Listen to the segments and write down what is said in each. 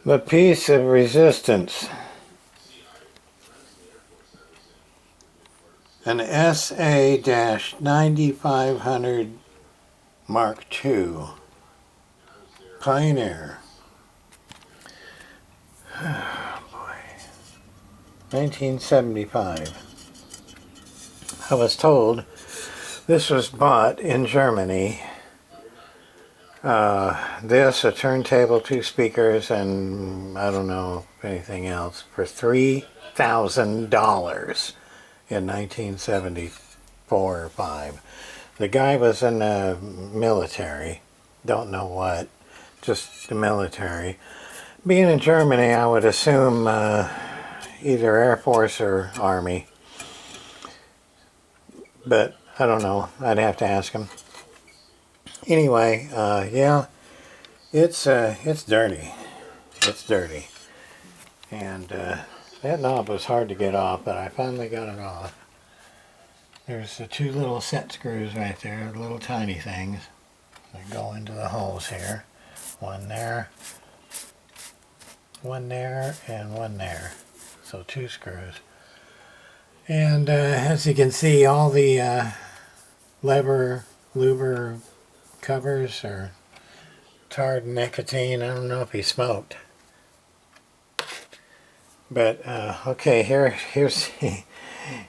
The piece of resistance. An sa-9500 Mark II. Pioneer. Oh boy. 1975. I was told this was bought in Germany. This, a turntable, 2 speakers, and I don't know anything else, for $3,000 in 1974 or 5. The guy was in the military, don't know what, just the military. Being in Germany, I would assume either Air Force or Army, but I don't know, I'd have to ask him. Anyway, yeah, it's dirty. It's dirty. And that knob was hard to get off, but I finally got it off. There's the 2 little set screws right there, little tiny things that go into the holes here. One there, and one there. So 2 screws. And as you can see, all the louver covers are tarred nicotine. I don't know if he smoked. But okay, here's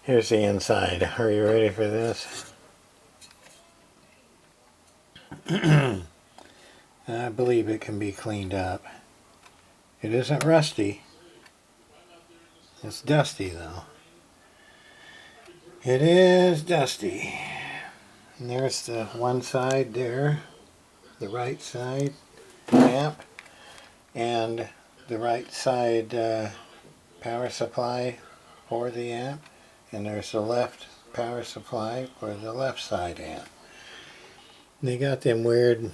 here's the inside. Are you ready for this? I believe it can be cleaned up. It isn't rusty. It's dusty though. It is dusty. And there's the one side there, the right side amp, and the right side power supply for the amp, and there's the left power supply for the left side amp. They got them weird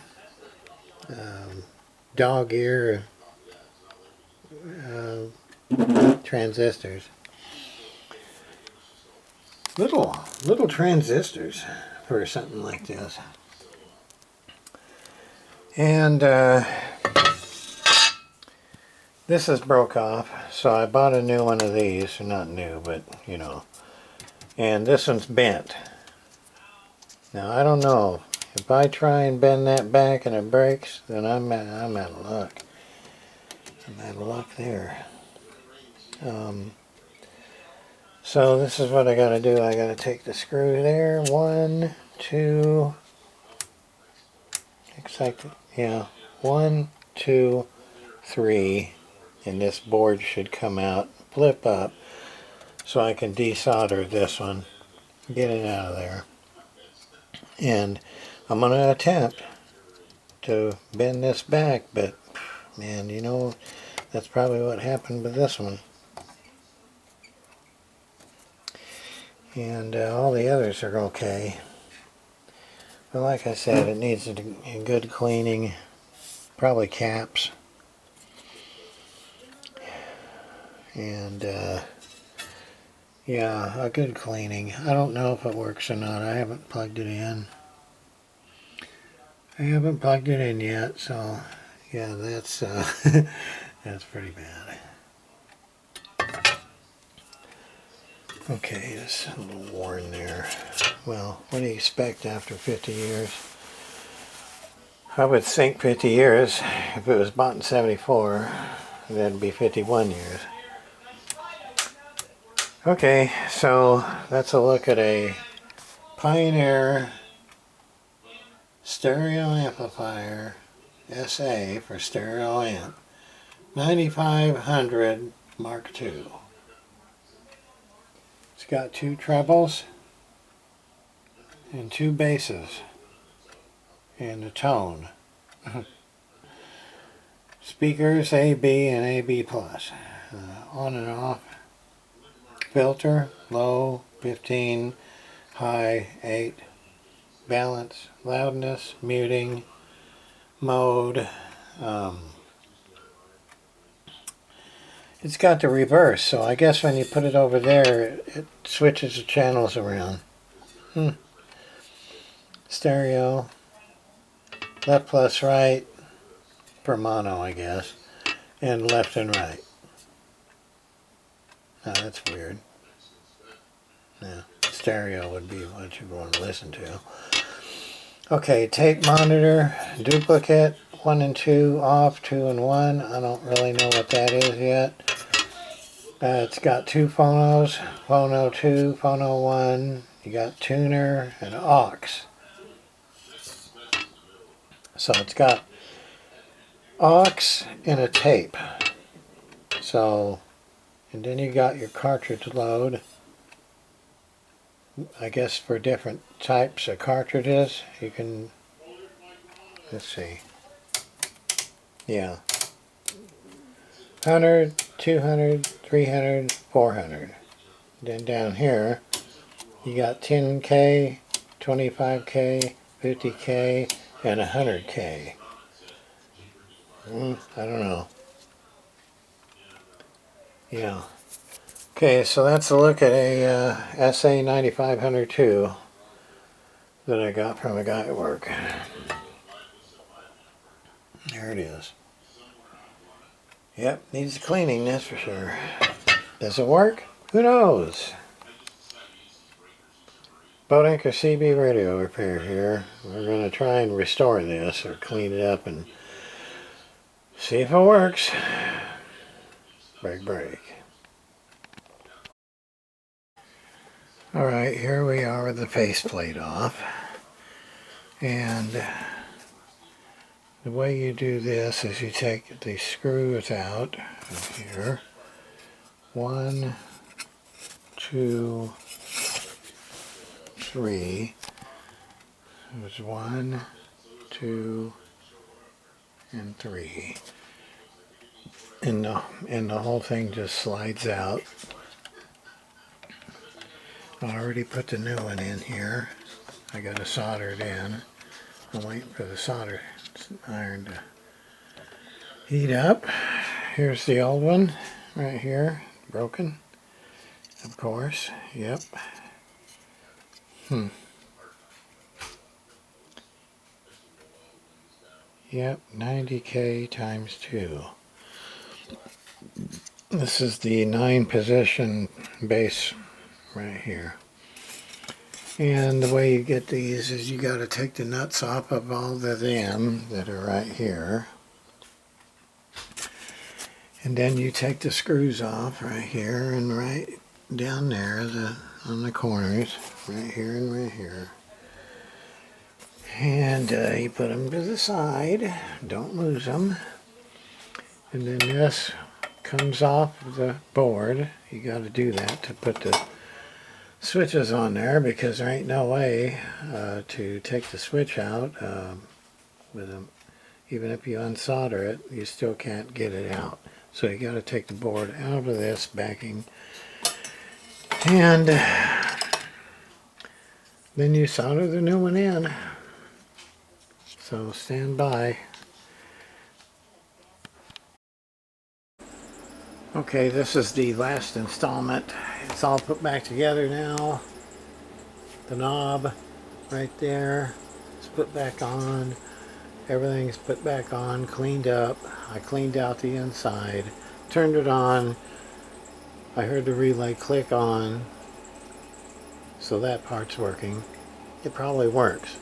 dog ear transistors. Little transistors for something like this. And this is broke off, so I bought a new one of these. Not new, but you know. And this one's bent. Now I don't know. If I try and bend that back and it breaks, then I'm out of luck. I'm out of luck there. So this is what I gotta do. I gotta take the screw there. 1, 2. Looks like, yeah. 1, 2, 3. And this board should come out, flip up, so I can desolder this one, get it out of there. And I'm going to attempt to bend this back, but man, you know, that's probably what happened with this one. And all the others are okay. But like I said, it needs a good cleaning, probably caps. And yeah, a good cleaning. I don't know if it works or not. I haven't plugged it in. Yet, so yeah, that's that's pretty bad. Okay, it's a little worn there. Well, what do you expect after 50 years? I would think 50 years. If it was bought in 74, that'd be 51 years. Okay, so that's a look at a Pioneer stereo amplifier, SA for stereo amp, 9500 Mark II. It's got 2 trebles and 2 basses and a tone. Speakers AB and AB+. On and off. Filter, low, 15, high, 8. Balance, loudness, muting, mode. It's got the reverse, so I guess when you put it over there, it switches the channels around. Stereo, left plus right, per mono, I guess. and left and right. Now that's weird. Yeah, stereo would be what you want to listen to. Okay, tape monitor, duplicate, 1 and 2 off, 2 and 1. I don't really know what that is yet. It's got 2 phonos, phono 2, phono 1. You got tuner and aux. So it's got aux and a tape. So, and then you got your cartridge load. I guess for different types of cartridges, you can, let's see, yeah, 100, 200, 300, 400. Then down here, you got 10K, 25K, 50K, and 100K. I don't know. Yeah. Okay, so that's a look at a sa-9500 that I got from a guy at work. There it is. Yep, needs cleaning, that's for sure. Does it work? Who knows? Boat Anchor CB radio repair here. We're going to try and restore this or clean it up and see if it works. Break. Alright, here we are with the faceplate off. And the way you do this is you take the screws out of here. 1, 2, 3. There's 1, 2, and 3. And the whole thing just slides out. I already put the new one in here. I got to solder it in. I'm waiting for the solder iron to heat up. Here's the old one right here, broken, of course. Yep. Yep, 90K times 2. This is the 9-position base right here. And the way you get these is you got to take the nuts off of all of them that are right here. And then you take the screws off right here and right down there on the corners, right here and right here. And you put them to the side, don't lose them. And then this comes off the board. You got to do that to put the switches on there, because there ain't no way to take the switch out with them. Even if you unsolder it, you still can't get it out. So you got to take the board out of this backing, and then you solder the new one in. So stand by. Okay, this is the last installment. It's all put back together now. The knob right there is put back on. Everything's put back on, cleaned up. I cleaned out the inside, turned it on. I heard the relay click on, so that part's working. It probably works.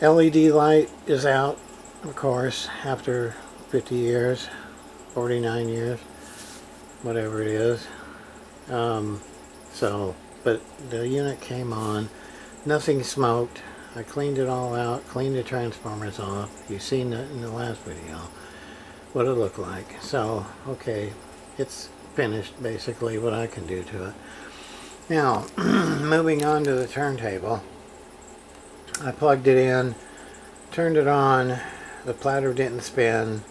LED light is out, of course, after 50 years, 49 years, whatever it is. But the unit came on, nothing smoked. I cleaned it all out, cleaned the transformers off. You've seen that in the last video, what it looked like. So, okay, it's finished, basically, what I can do to it. Now, moving on to the turntable. I plugged it in, turned it on, the platter didn't spin.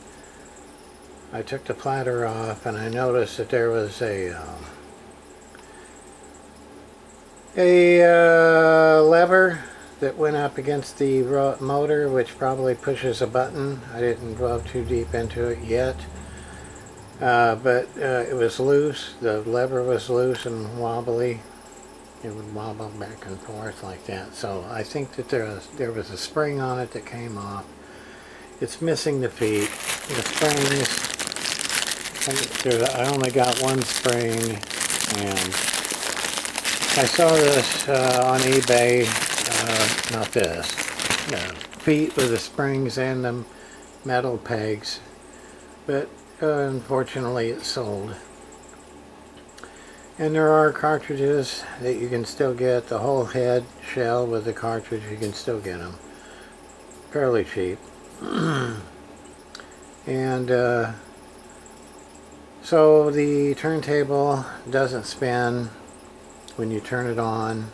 I took the platter off and I noticed that there was a lever that went up against the motor, which probably pushes a button. I didn't go too deep into it yet, but it was loose. The lever was loose and wobbly. It would wobble back and forth like that. So I think that there was a spring on it that came off, it's missing the feet. The springs, I only got one spring, and I saw this on eBay, not this, feet with the springs and the metal pegs, but unfortunately it sold. And there are cartridges that you can still get, the whole head shell with the cartridge, you can still get them. Fairly cheap. And so the turntable doesn't spin when you turn it on.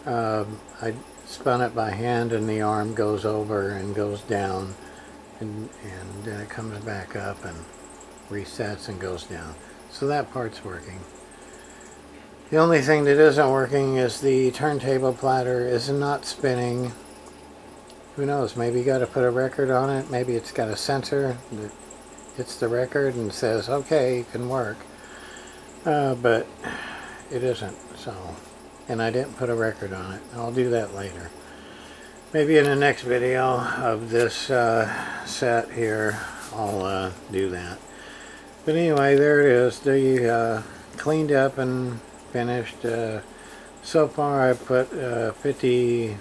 I spun it by hand and the arm goes over and goes down and comes back up and resets and goes down. So that part's working. The only thing that isn't working is the turntable platter is not spinning. Who knows, maybe you got to put a record on it. Maybe it's got a sensor that hits the record and says, okay, it can work. But it isn't, so. And I didn't put a record on it. I'll do that later. Maybe in the next video of this set here, I'll do that. But anyway, there it is. The cleaned up and finished. So far I put 50,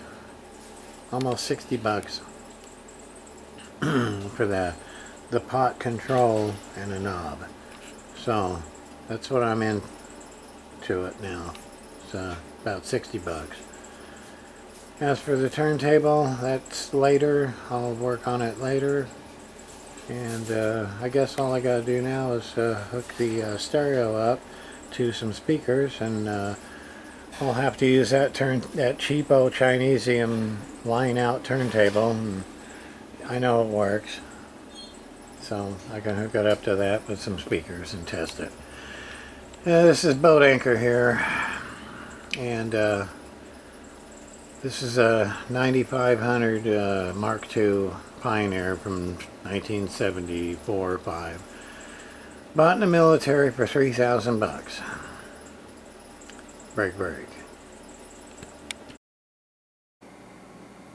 almost 60 bucks for that. The pot control and a knob. So that's what I'm into it now. It's about 60 bucks. As for the turntable, that's later. I'll work on it later. And I guess all I gotta do now is hook the stereo up to some speakers, and I'll have to use that cheapo Chinesium line out turntable, and I know it works, so I can hook it up to that with some speakers and test it. This is Boat Anchor here, and this is a 9500 Mark II Pioneer from 1974 or 5. Bought in the military for 3,000 bucks. Break.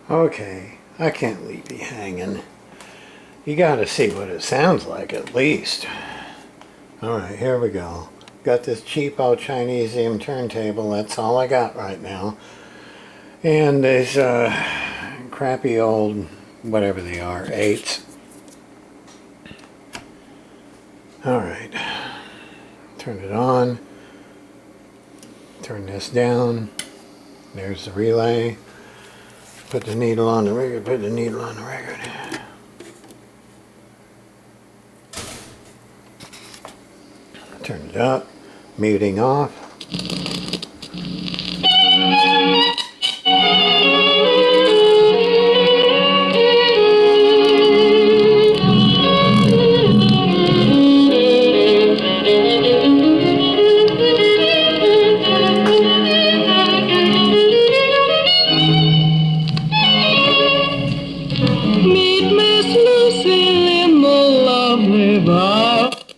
Okay, I can't leave you hanging. You gotta see what it sounds like at least. Alright, here we go. Got this cheapo Chinesium turntable, that's all I got right now. And these crappy old, whatever they are, 8s. Alright, turn it on, turn this down, there's the relay, put the needle on the record, turn it up, muting off.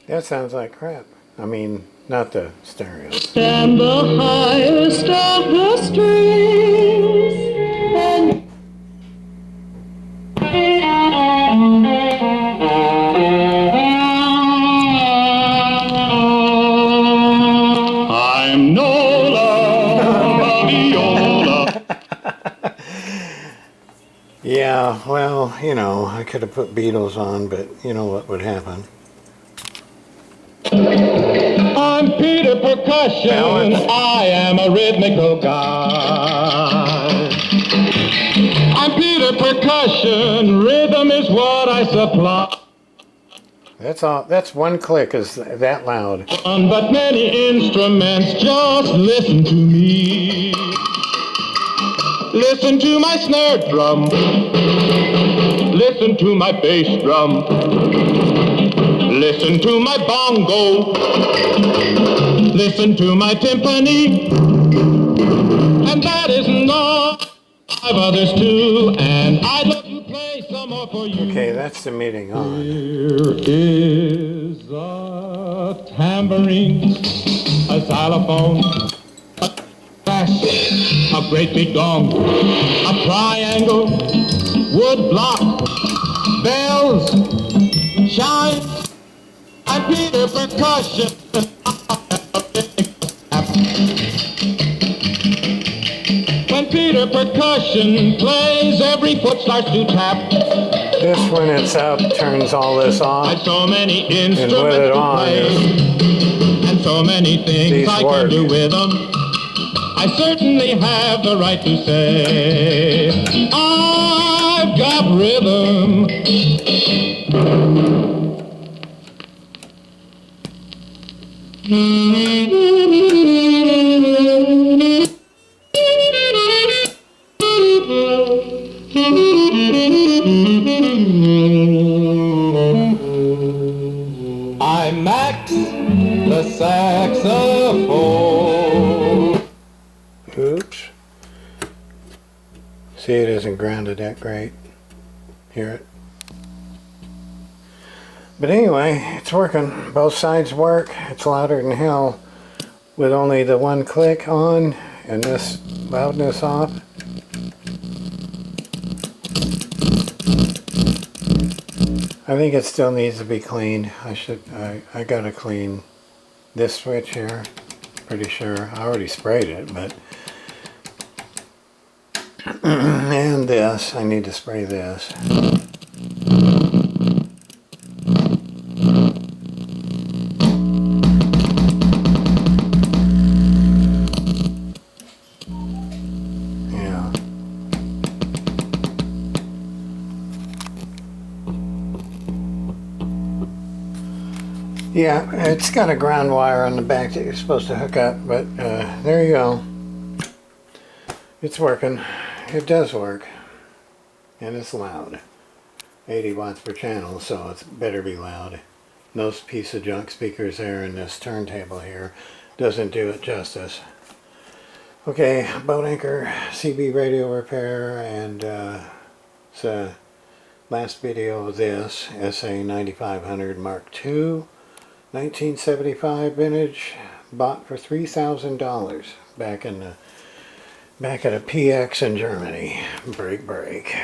That sounds like crap. I mean, not the stereo. And the highest of the strings. I'm Nola, viola. Yeah, well, you know, I could have put Beatles on, but you know what would happen. I'm Peter Percussion, I am a rhythmical guy. I'm Peter Percussion, rhythm is what I supply. That's all, that's one click is that loud. But many instruments, just listen to me. Listen to my snare drum. Listen to my bass drum. Listen to my bongo. Listen to my timpani. And that isn't all. I have others too, and I'd love to play some more for you. Okay, that's the meeting on. Here is a tambourine, a xylophone, a bass, a great big gong, a triangle, wood block, Peter Percussion. When Peter Percussion plays, every foot starts to tap. This, when it's up, turns all this off. I've so many And with instruments it to on, play, and so many things these I work. can do with them. I certainly have the right to say I've got rhythm. I max the saxophone. Oops. See, it isn't grounded that great. Hear it? But anyway, it's working. Both sides work. It's louder than hell with only the one click on and this loudness off. I think it still needs to be cleaned. I gotta clean this switch here. Pretty sure. I already sprayed it, but and this. I need to spray this. Yeah. Yeah, it's got a ground wire on the back that you're supposed to hook up, but there you go. It's working. It does work. And it's loud. 80 watts per channel, so it better be loud. No piece of junk speakers there in this turntable here doesn't do it justice. Okay, boat anchor, CB radio repair, and it's a last video of this sa-9500 Mark II, 1975 vintage, bought for $3,000 back at a PX in Germany. Break.